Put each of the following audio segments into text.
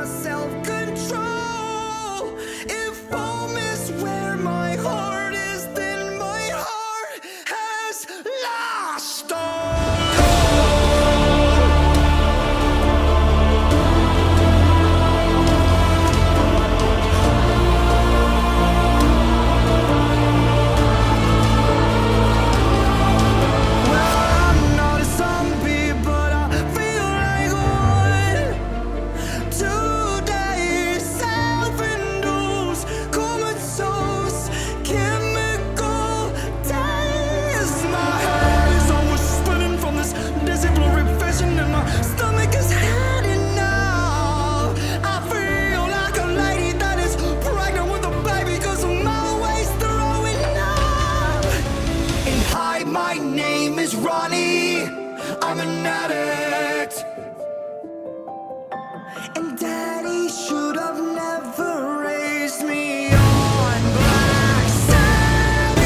my self-control. If home is where my heart is, then my heart has lost all. My name is Ronnie, I'm an addict. And Daddy should have never raised me on Black Sabbath.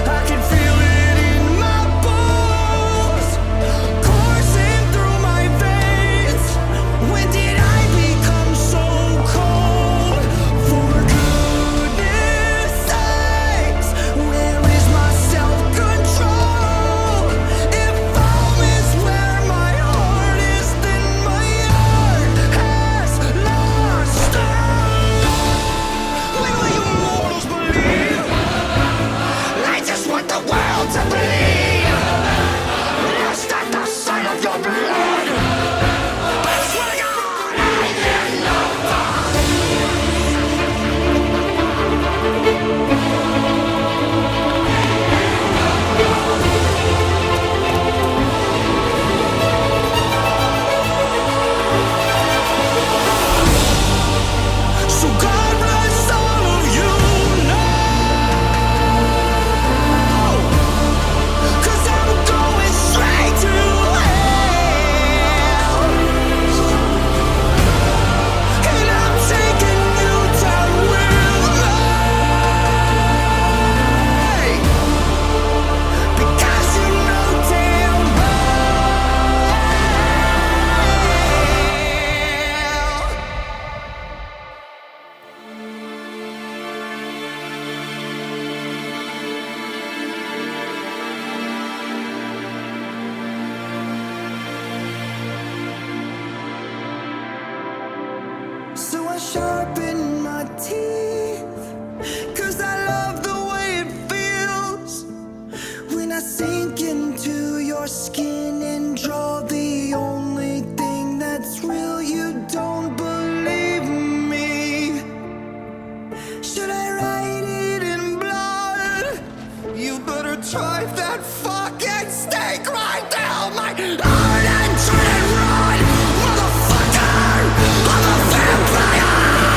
I can feel it in my bones, coursing through my veins. When did I become so cold? For goodness sakes, where is my self-control? If home is where my heart is, then my heart has lost all. When will you mortals believe? I just want the world to believe. Lost at the sight of your blood. I swear to God, I am no fun. So God bless all of you now, 'cause I'm going straight to hell. And I'm taking you down with me, because you know damn well. So I sharpen my teeth, 'cause I love the way it feels when I sink into your skin and draw the only thing that's real. You don't believe me. Should I write it in blood? You better drive that fucking stake right down my heart and try and run, motherfucker! I'm a vampire!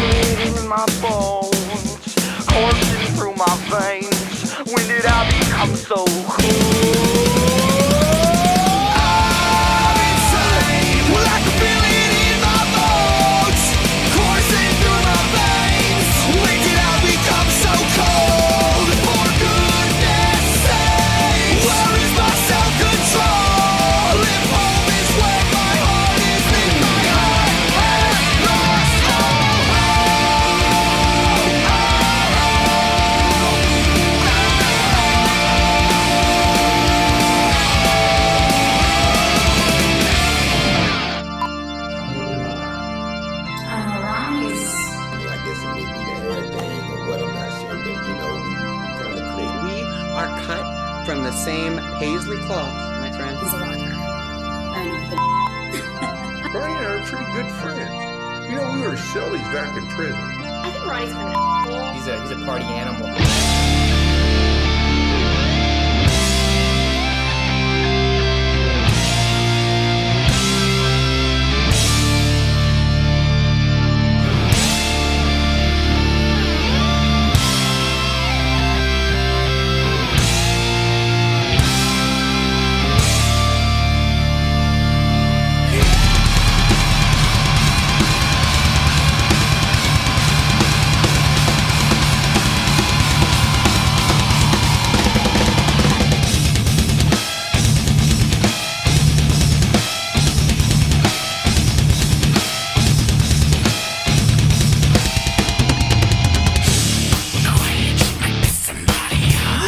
in my bones, coursing through my veins. When did I become so cool? I'm insane. Well, I can feel it in my bones, coursing through my veins. When did I become so cold? For goodness sake, where is my self-control? If home is where my heart is, then my heart has lost I guess it may be the hair thing or what, I'm not sure, but you know, we kind of click. We are cut from the same paisley cloth, my friend. He's a rocker. And Bernie and I are pretty good friends. You know, we were Shelley's back in prison. I think Ronnie's kind of an asshole. He's a party animal.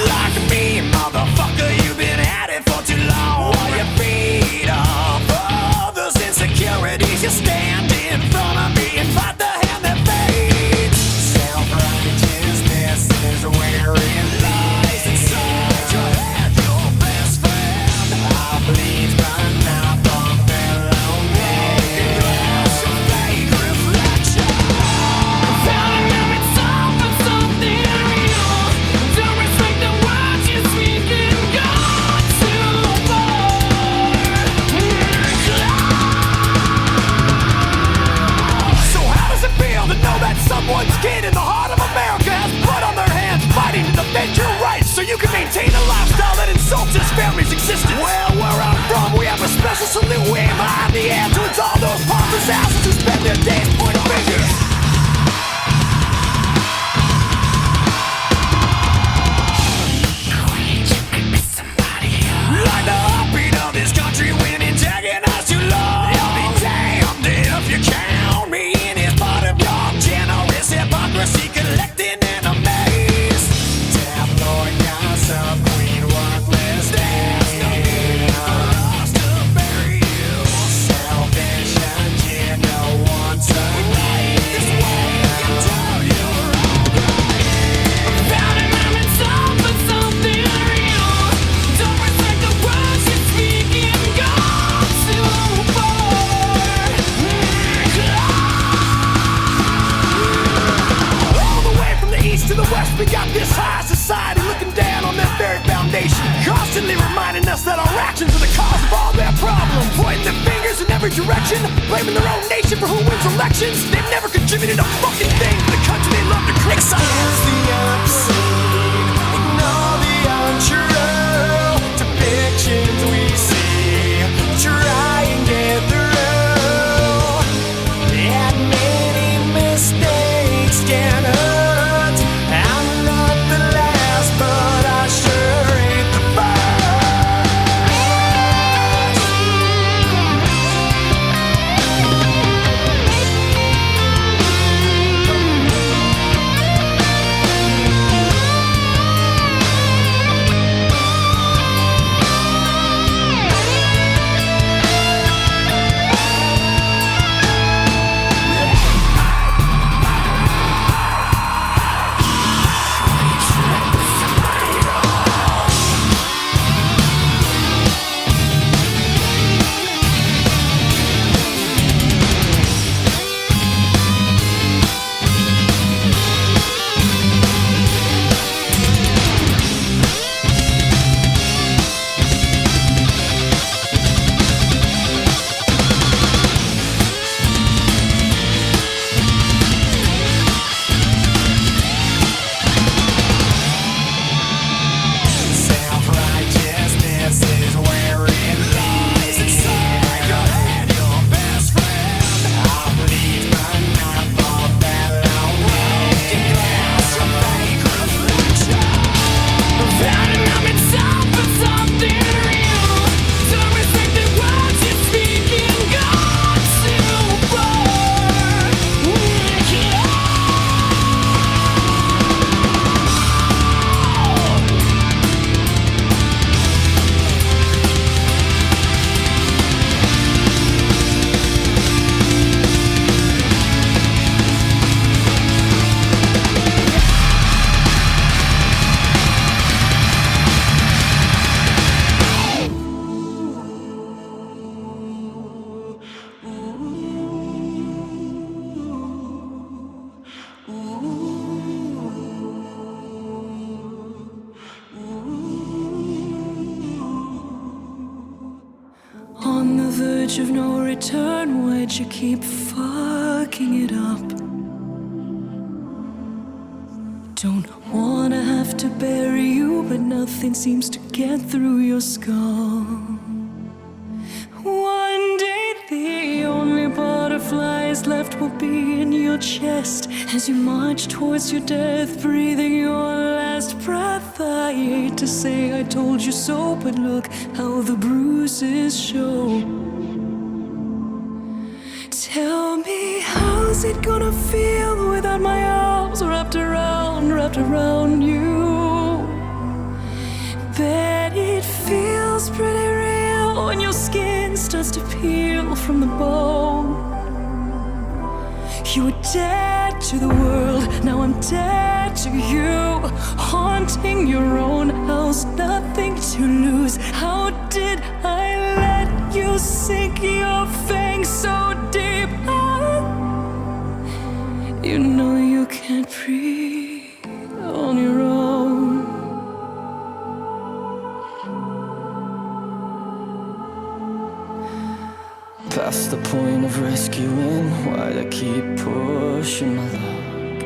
Like me, motherfucker, you've been at it for too long. While you feed off others' insecurities, you stand in front of me and fight the hand that fades. Self-righteousness is where it lies inside your head, your best friend. Our bleeds burn out from fellow men. Glass of fake reflection. Found out it's all for something real. Don't respect the words you speak and go too far. So how does it feel to know that someone's kid in the heart of America has blood on their hands, fighting to defend your rights so you can maintain a lifestyle that insults his family's existence? Well, where I'm from, we have a special salute we aim high in the air towards all those pompous asses who spend their days pointing fingers. Like the heartbeat of this country when antagonized too long. I'll be damned if you count me in as part of your generous hypocrisy collecting enemies. Tabloid gossip, queen worthless days. No need for us to bury you. Selfish agenda, one tonight. This way until you're alright. Found him, I'm in some for something real. Don't respect the words you speak and go too far. All the way from the east to the west, we got this high society looking down on that very foundation, constantly reminding us that our actions are the cause of all their problems, pointing their fingers in every direction, blaming their own nation for who wins elections. They've never contributed a fucking thing to the country they love to criticize. Excuse the obscene, ignore the untrue depictions we see. Try and get through. Admitting mistakes can hurt. I'm not the last, but I sure ain't the first. bridge of no return. Why'd you keep fucking it up? Don't wanna have to bury you, but nothing seems to get through your skull. One day the only butterflies left will be in your chest as you march towards your death, breathing your last breath. I hate to say I told you so, but look how the bruises show. Tell me, how's it gonna feel without my arms wrapped around you? Bet it feels pretty real when your skin starts to peel from the bone. You were dead to the world, now I'm dead to you. Haunting your own house, nothing to lose. How did I let you sink your fangs so deep? You know you can't breathe on your own. Past the point of rescuing, why'd I keep pushing my luck?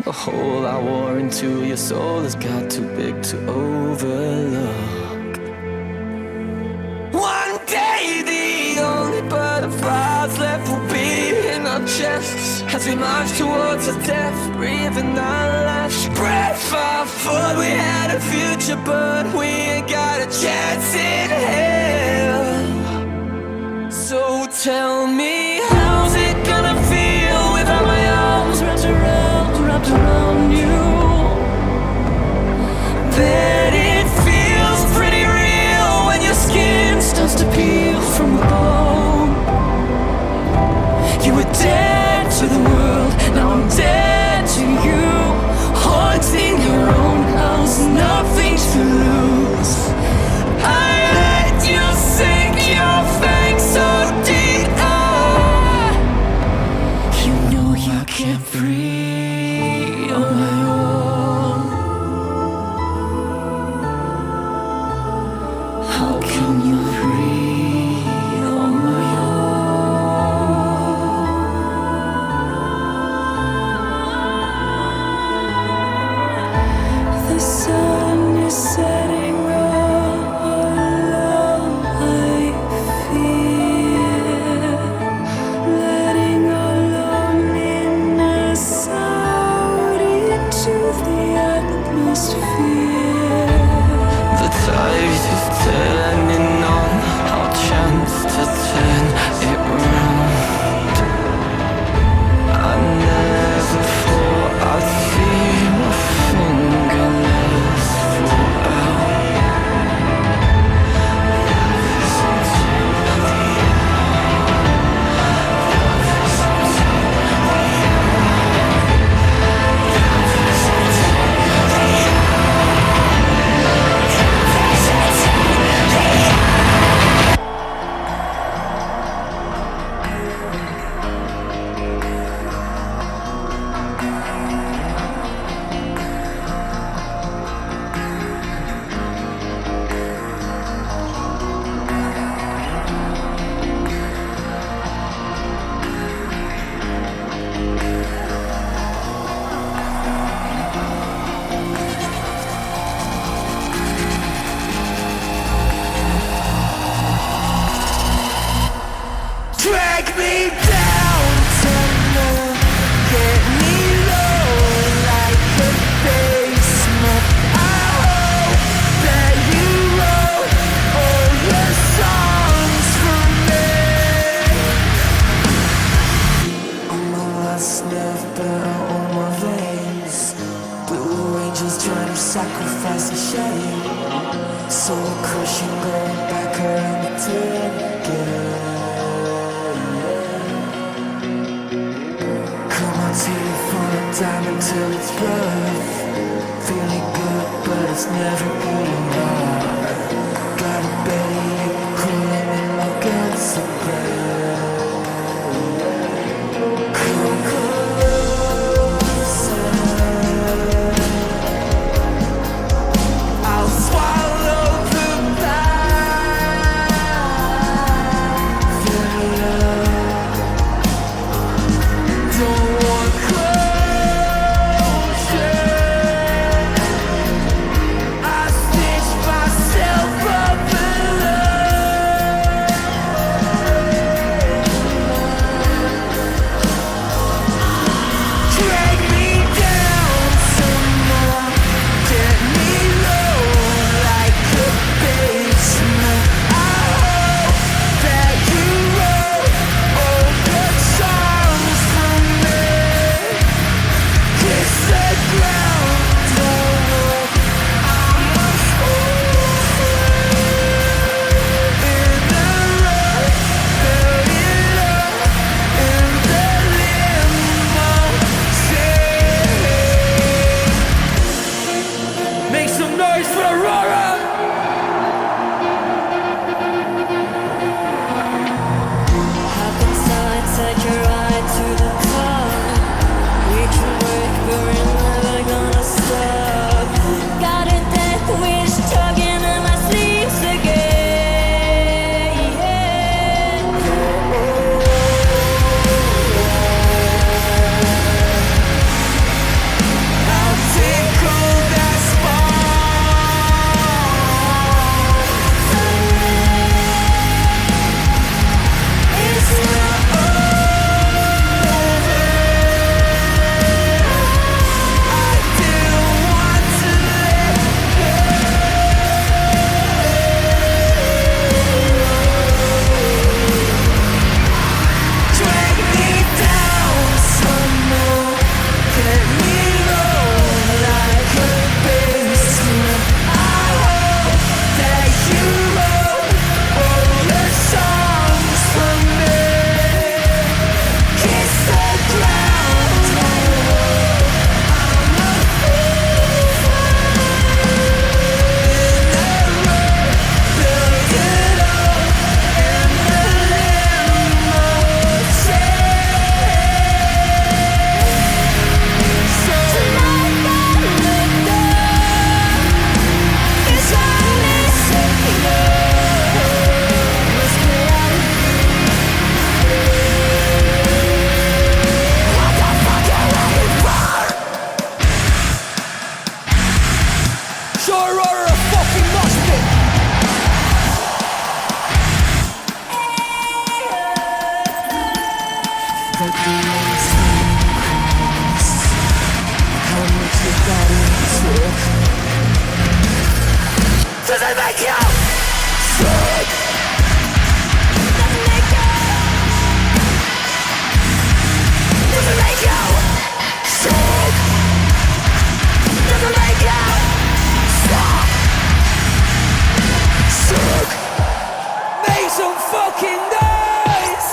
The hole I wore into your soul has got too big to overlook. One day the only butterflies left will be in our chests as we march towards our death, breathing our last breath. I thought we had a future, but we ain't got a chance in hell. So tell me, how's it gonna feel without my arms wrapped around you? Bet it feels pretty real when your skin starts to peel from the bone. You were dead to the world, now I'm dead to you. Haunting your own house, nothing to lose. I let you sink your fangs so deep. You know you can't breathe on my own. How can you breathe on my own? The sun is setting low, I fear, letting our loneliness out into the atmosphere. The tide is turning on, our chance to turn it round. I never thought I'd see my fingernails fall out. Drag me down tender, get me low like a basement. I hope that you wrote all your songs for me. On my last nerve, burn on my veins. Blue angels trying to sacrifice a shade. Soul crushing, going back around the ticket. Time until it's rough. Feeling good, but it's never good enough. Got a belly cooling in my guts again. Come closer. I'll swallow the that you understand how much your body took. Does it make you sick? Does it make you? Does it make you sick? Does it make you stop? Sick? Make some fucking noise!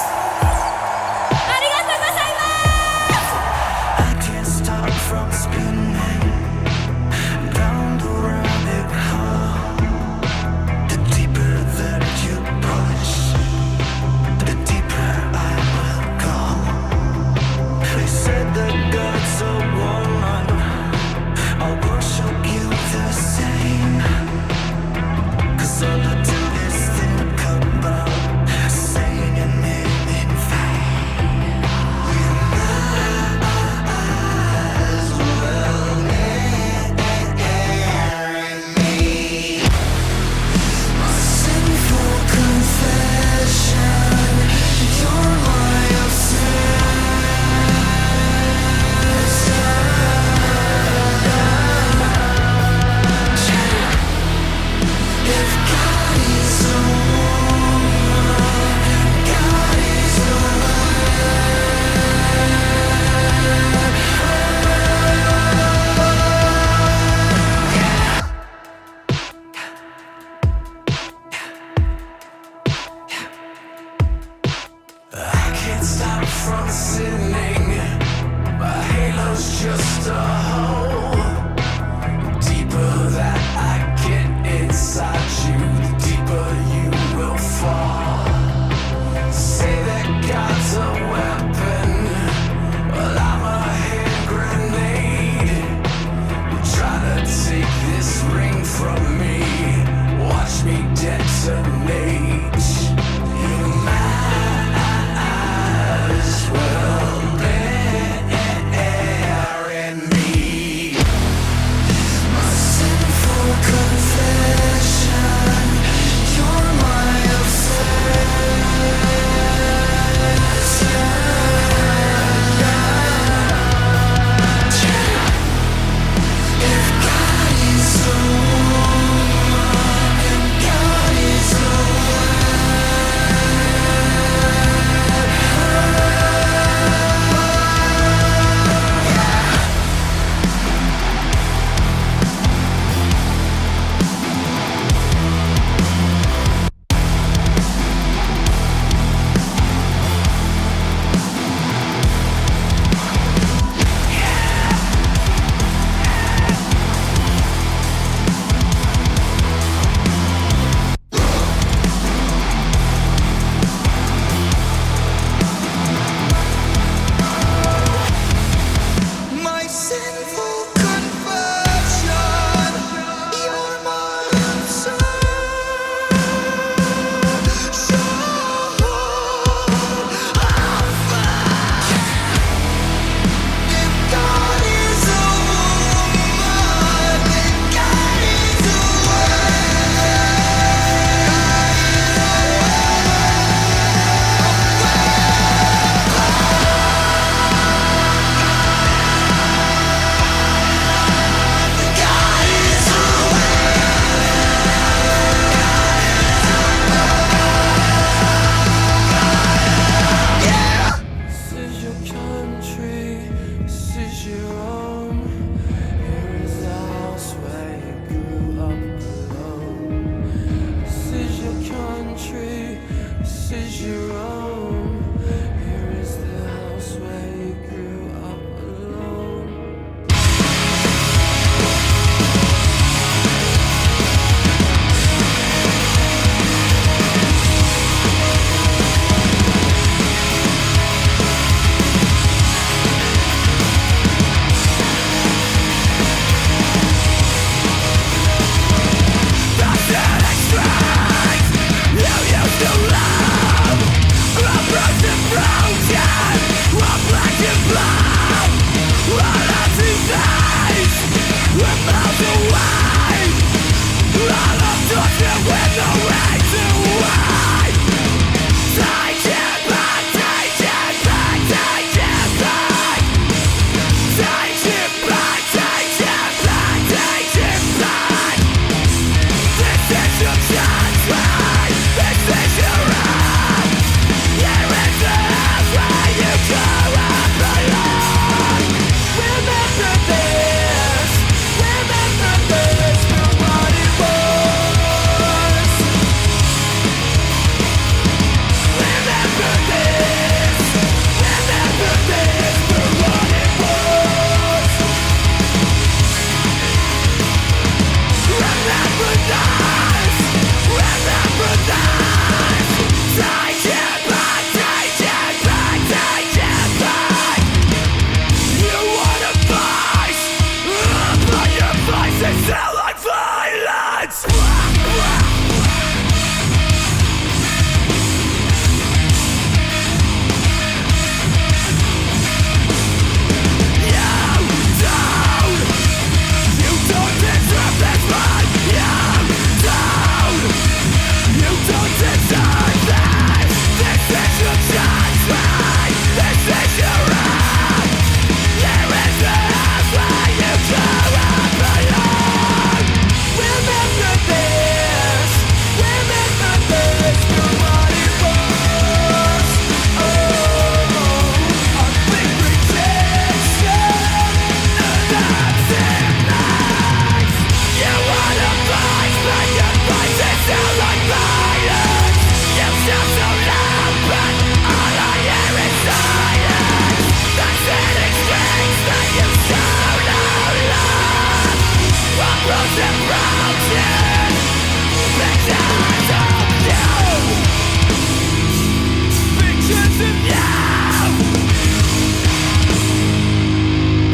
I can't stop from spinning down the rabbit hole.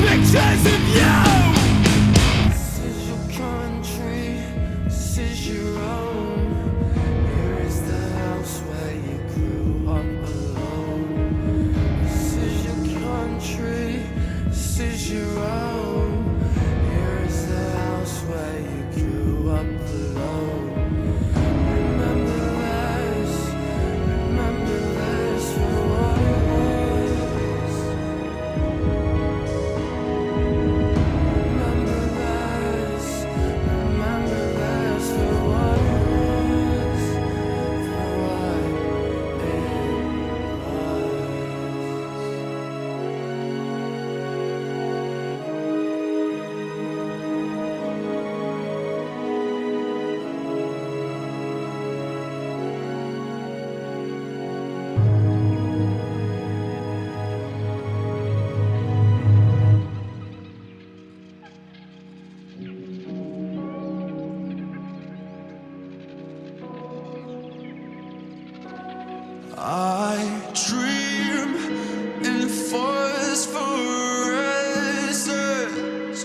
Pictures of you. This is your country, this is your own. Here is the house where you grew up alone. This is your country, this is your own. Here is the house where you grew up alone. Remember this for what it was. Remember this for what it was, for what I dream in phosphorescence,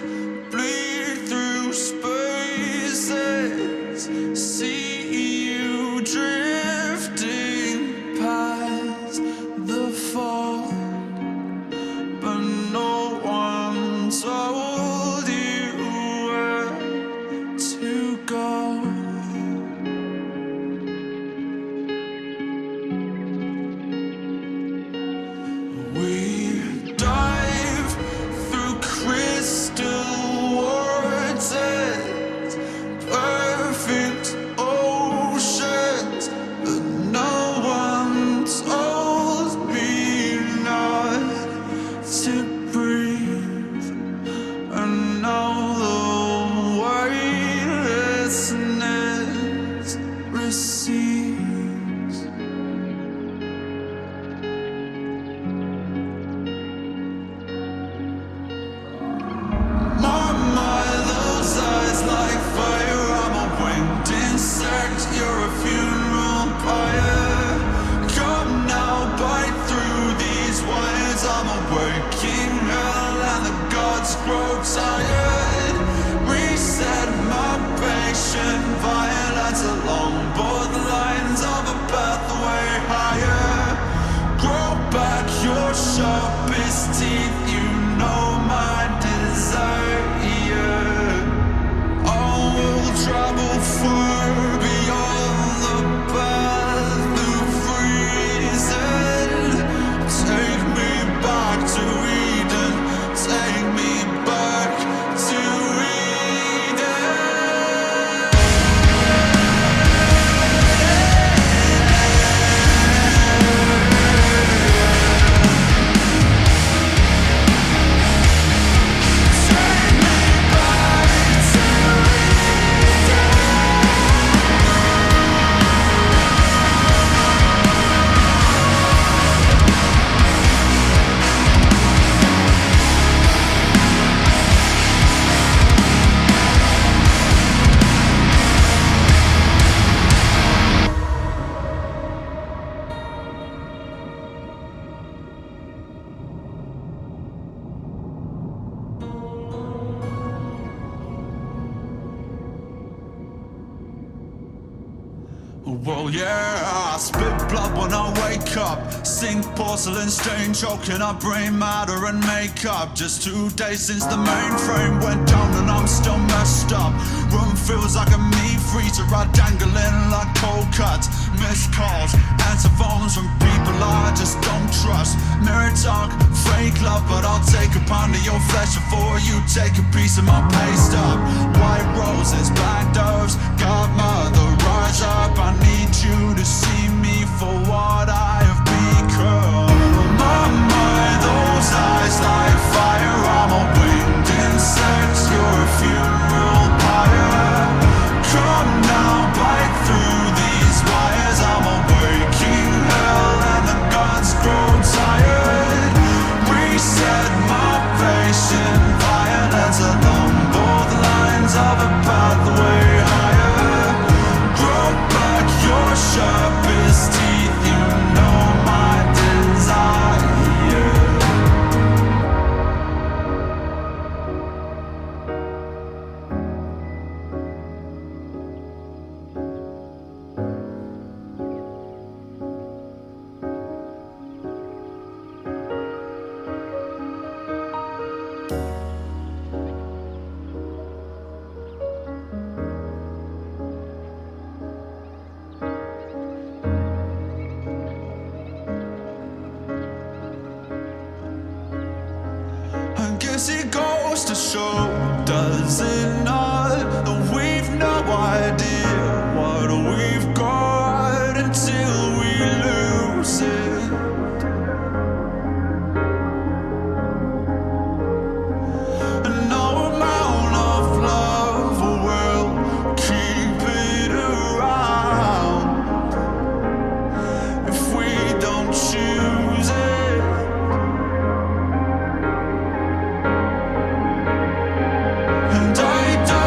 bleed through spaces, see you drifting past the fall, but no one told you where to go. We dive through crystal waters, perfect oceans, but no one told me not to breathe. And now the weightlessness recedes. Mama, those eyes like fire. I'm a winged insect, you're a funeral pyre. Come now, bite through these wires. I'm a waking hell and the gods grow tired. Reset my patient violence along both lines of a pathway higher. Grow back your sharpest teeth, you know my desire. I will travel far beyond the path of reason. Take me back to Eden, take me back to Eden. Well, yeah, I spit blood when I wake up. Sink porcelain stain, choking up brain matter and makeup. Just 2 days since the mainframe went down and I'm still messed up. Room feels like a meat freezer, I dangling like cold cuts. Missed calls, answer phones from people I just don't trust. Mirror talk, fake love, but I'll take a pound of your flesh before you take a piece of my pay stub. White roses, black doves, godmother, rise up. I need you to see me for what I have become. My mind, those eyes like fire. I'm a winged insect, you're a funeral pyre. Come now, bite through these wires. I'm a waking hell and the gods grow tired. Reset my patient violence along both lines of a pathway. this it goes to show, does it not, that we've no idea what we've got until we lose it. And no amount of love will keep it around if we don't choose it. And I don't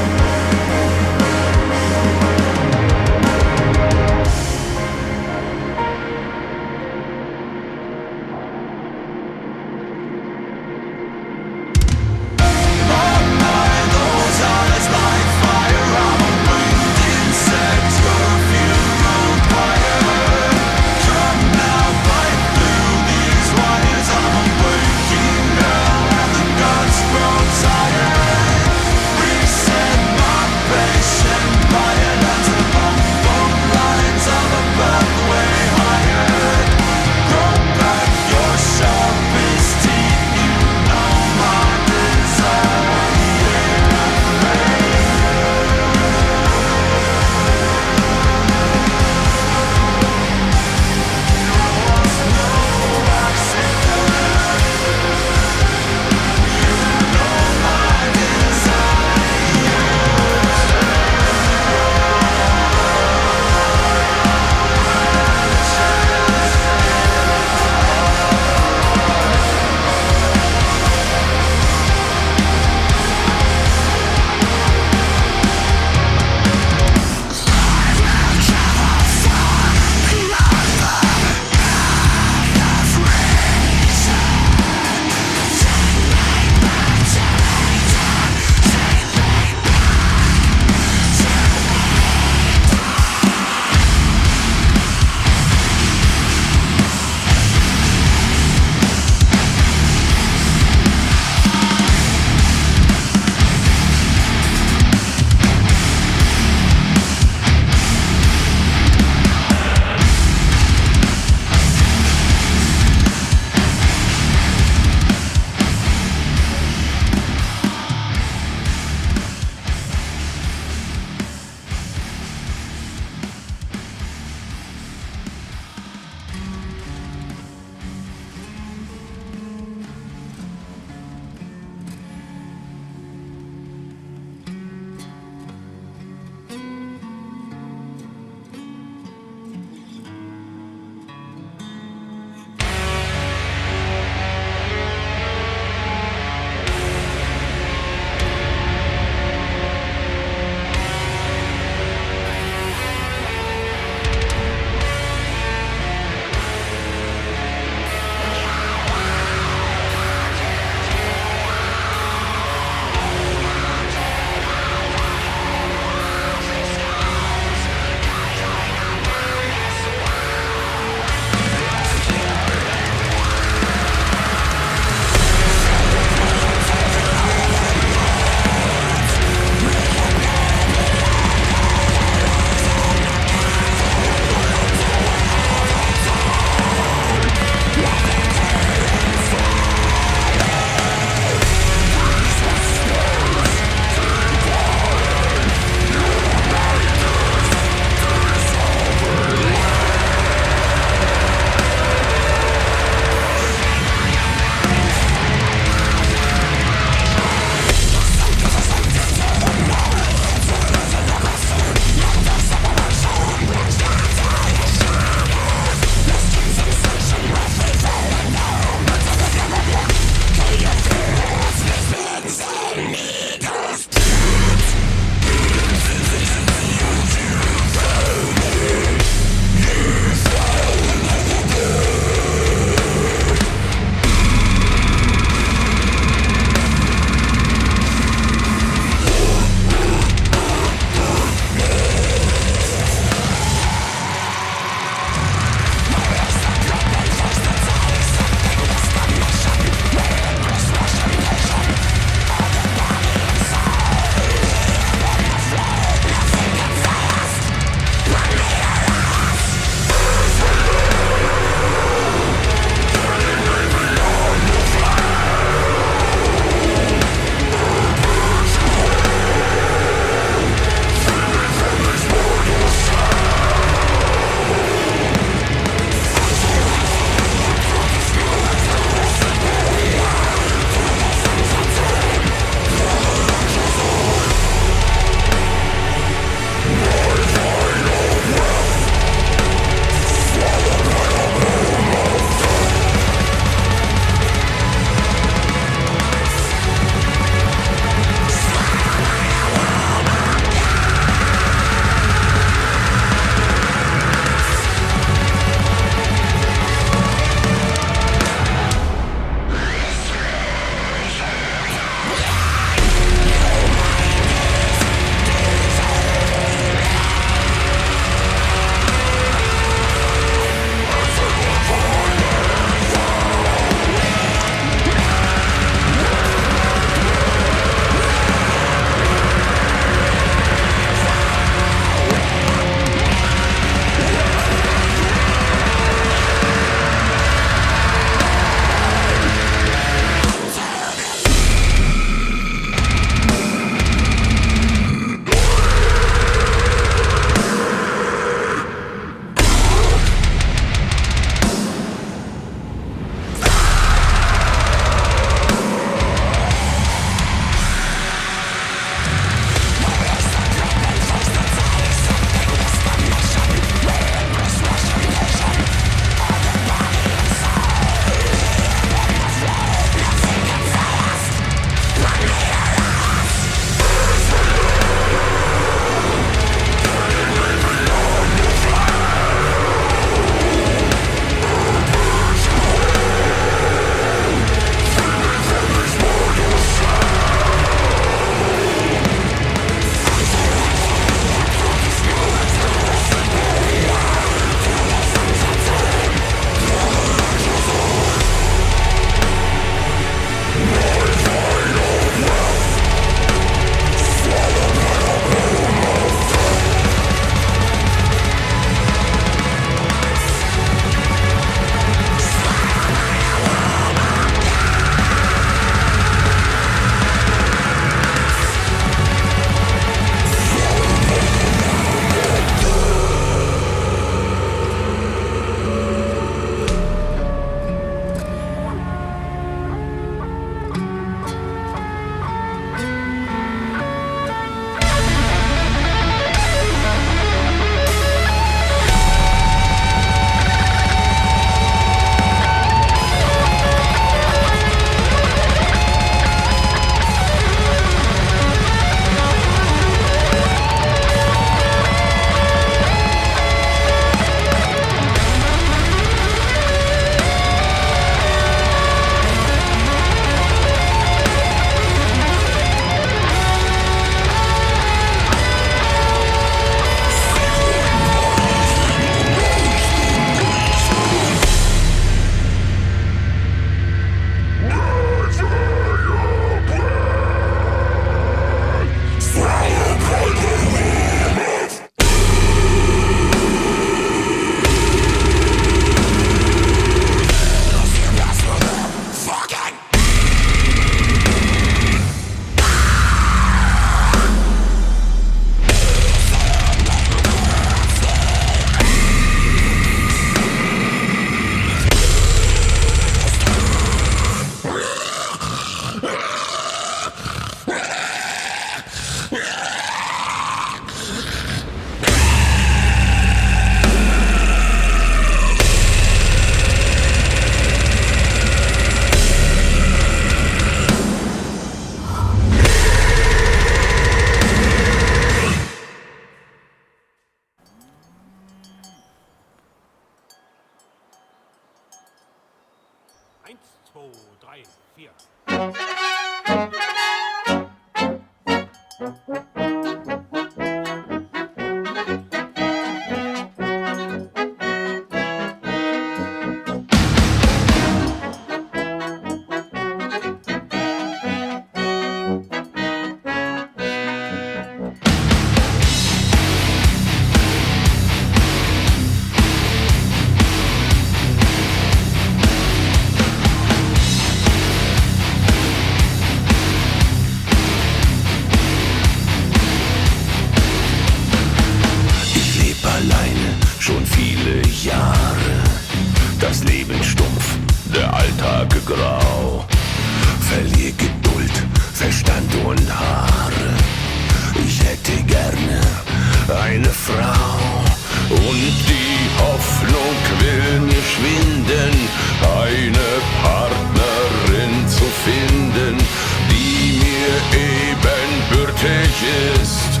glücklich ist.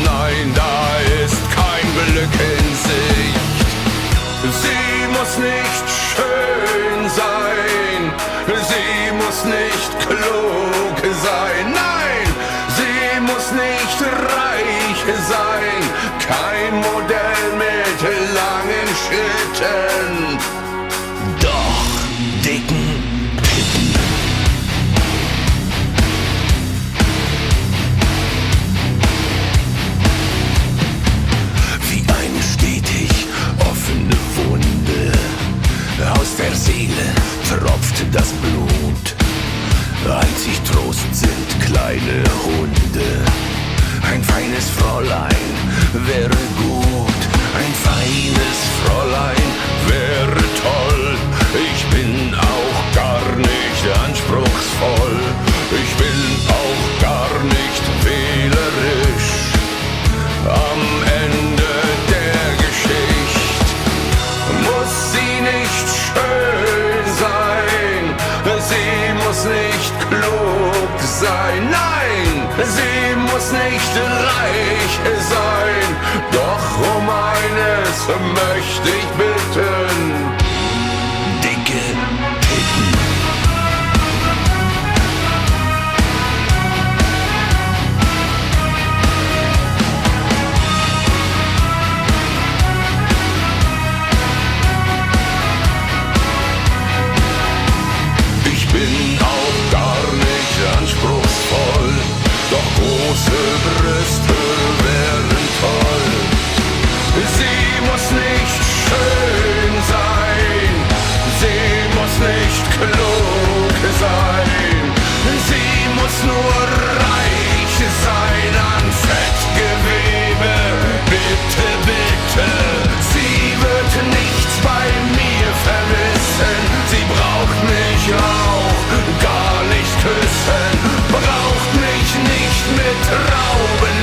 Nein, da ist kein Glück in Sicht. Sie muss nicht schön sein, sie muss nicht klug sein, nein, sie muss nicht reich sein, kein Modell mit langen Schritten, doch dicken Titten. Wie eine stetig offene Wunde, aus der Seele tropft das Blut. Einzig Trost sind kleine Hunde. Ein feines Fräulein wäre gut. Ein feines Fräulein wäre toll. Ich bin auch gar nicht anspruchsvoll. Ich bin auch gar nicht wählerisch. Am Ende der Geschichte muss sie nicht schön sein, sie muss nicht klug sein, nein, sie muss nicht reich sein, doch um eines möchte ich bitten, dicke Titten. Bin auch gar nicht anspruchsvoll, doch große Brüste wären toll. Sie muss nicht schön sein, sie muss nicht klug sein, sie muss nur reich sein an Fettgewebe, bitte, bitte. Sie wird nichts bei mir vermissen, sie braucht mich auch gar nicht küssen, braucht mich nicht mit Rauben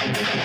Come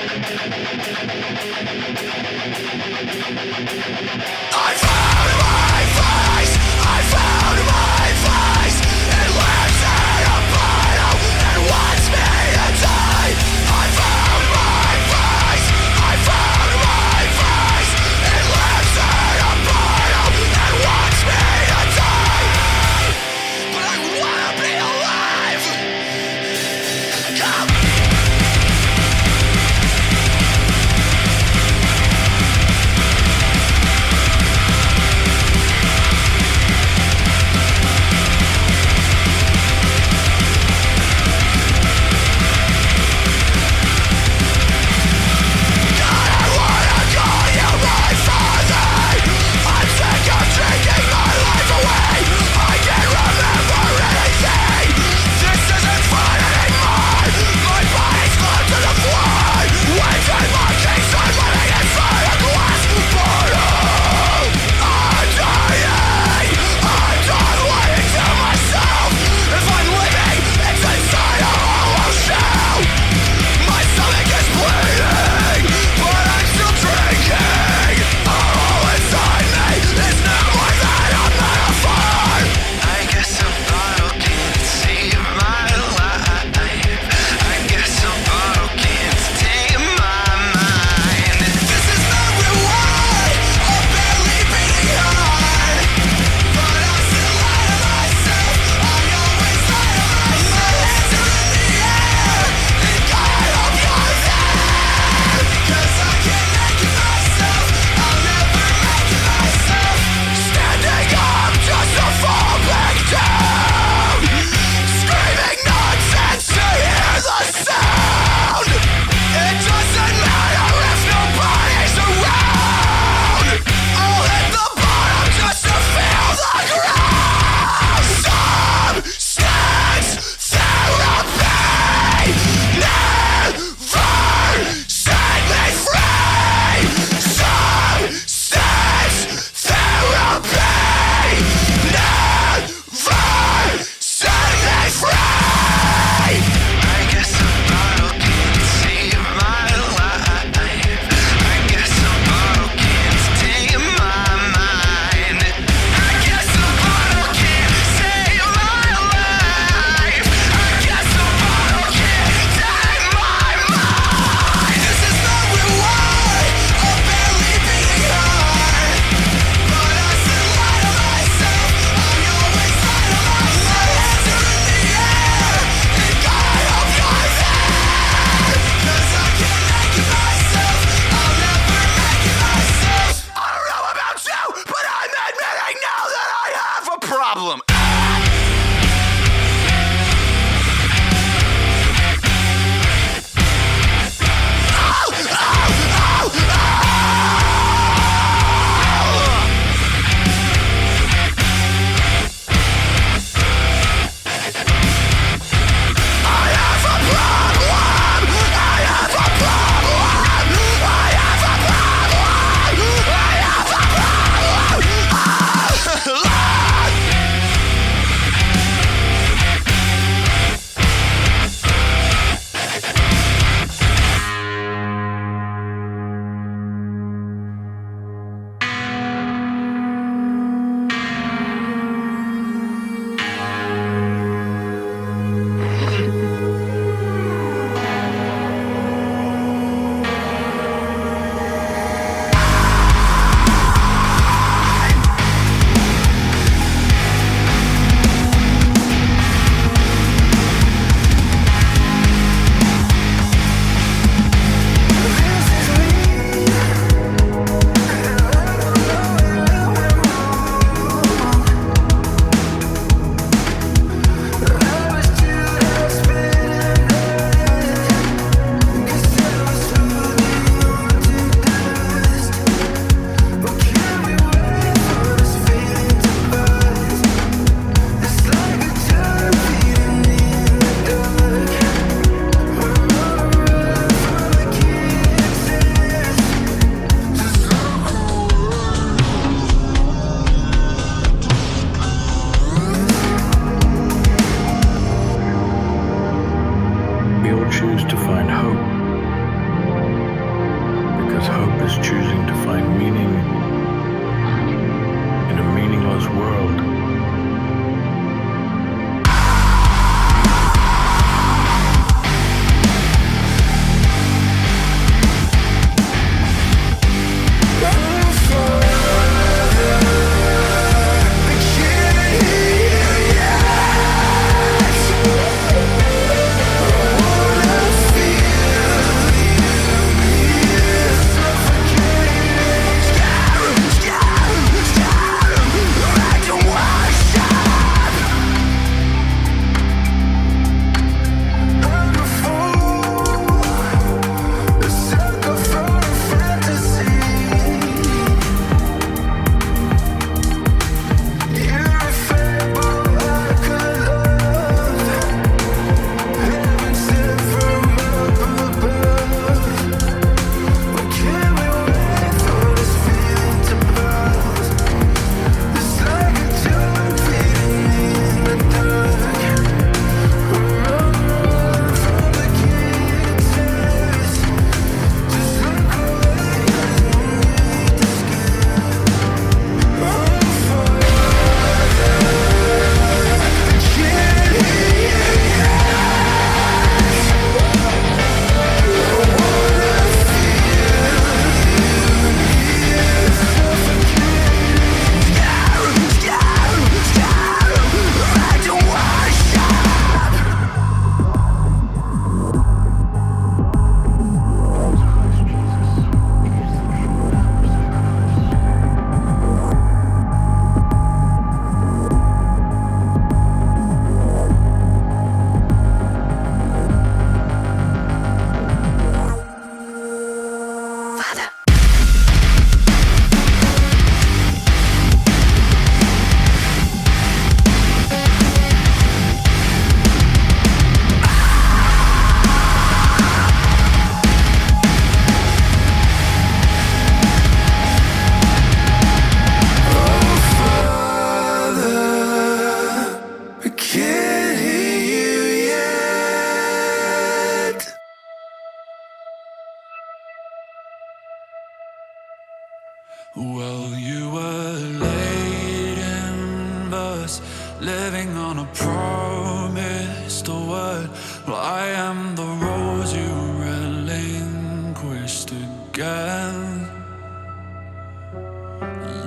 Well, you were late in verse, living on a promised word. Well, I am the rose you relinquished again.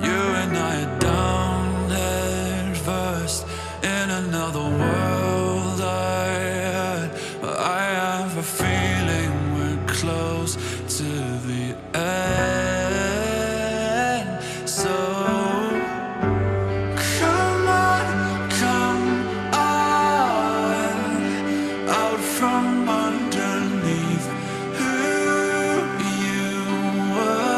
You and I are down head first in another world. I heard, but I have a feeling we're close to the end. So come on, come on, out from underneath who you were.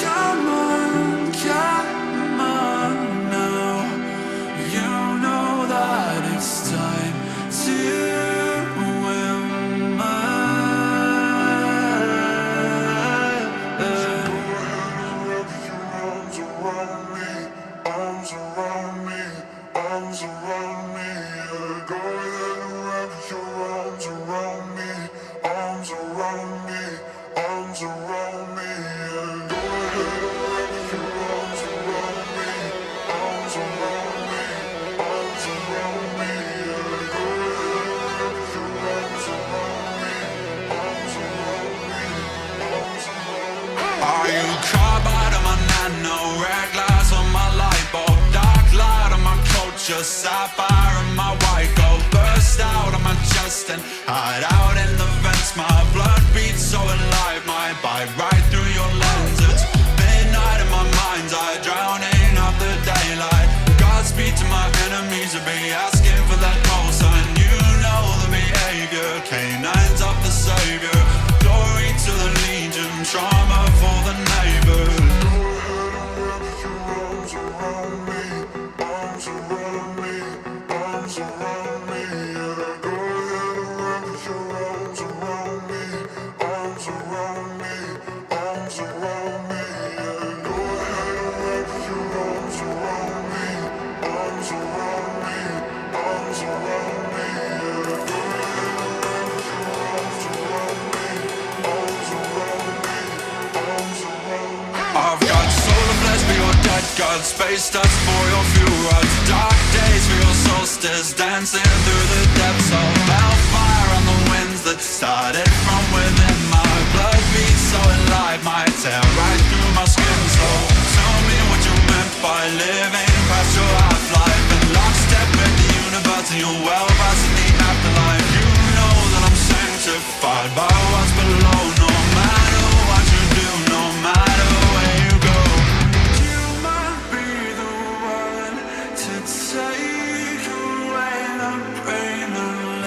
Come on now. You know that it's time to Are you caught out of my nano? Red glass on my light bulb, dark light on my culture, sapphire on my white gold. Burst out of my chest and hide out in the vents. My blood beats so alive, my bite right through your lens. It's midnight in my mind's eye, drowning out the daylight. Godspeed to my enemies, to be asking for that call sign. You know the behavior, canines of the savior. Glory to the legion, trauma for the neighbors. I've got solar flesh for your dead god, space dust for your fuel rods, dark days for your solstice, dancing through the depths of hellfire on the winds that started from within. My blood beats so alive, might tear right through my skin. So tell me what you meant by living past your half-life, in lockstep with the universe and your well-past in the afterlife. You know that I'm sanctified by what's below, no matter what you do, no matter where you go. You might be the one to take away the pain and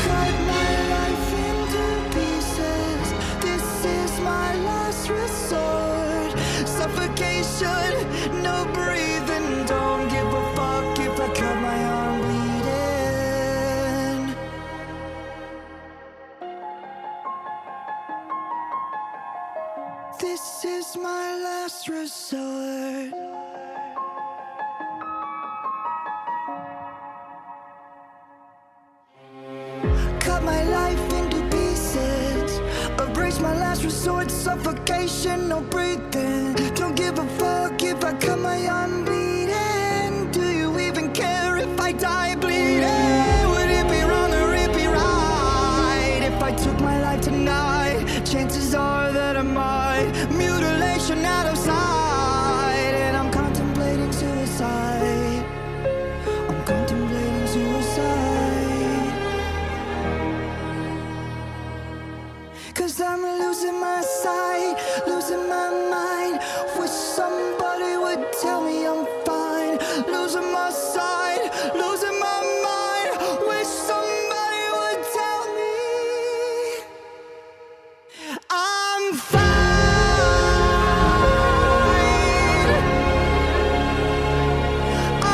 Cut my life into pieces. This is my last resort. Suffocation, no breathing. Don't give a fuck if I cut my arm bleeding. This is my last resort. Cut my life into pieces. Erase my last resort. Suffocation, no breathing. Don't give a fuck if I cut my arm bleeding. Do you even care if I die bleeding? Would it be wrong or it be right if I took my life tonight? Chances are that I might. Mutilation out of sight, and I'm contemplating suicide. I'm contemplating suicide. 'Cause I'm losing my sight, losing my mind. Wish somebody would tell me I'm fine. Losing my sight, losing my mind. Wish somebody would tell me I'm fine.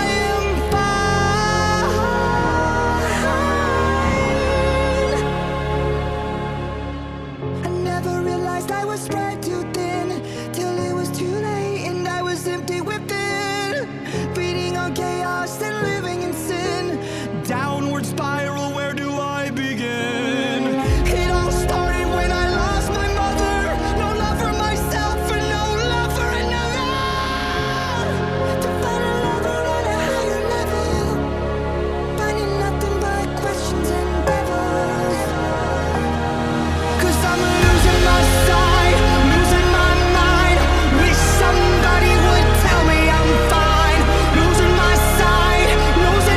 I am fine. I never realized I was spread too thin till it was too late and I was empty within, feeding on chaos and living in sin. Downward spiral, where do I begin? It all started when I lost my mother. No love for myself and no love for another. To find a lover at a higher level, finding nothing but questions and devils. 'Cause I'm losing my sight, losing my mind. Wish somebody would tell me I'm fine. Losing my sight, losing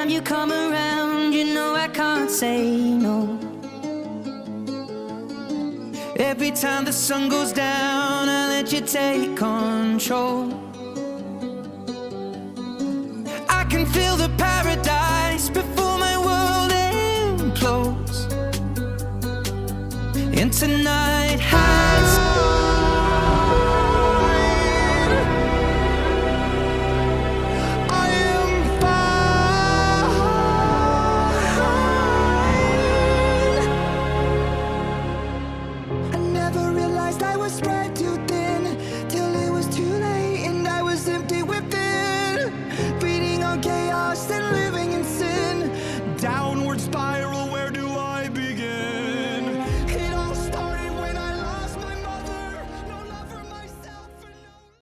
time you come around, you know I can't say no. Every time the sun goes down, I let you take control. I can feel the paradise before my world implodes. And tonight has I am fine. I never realized I was spread too thin till it was too late and I was empty within, feeding on chaos and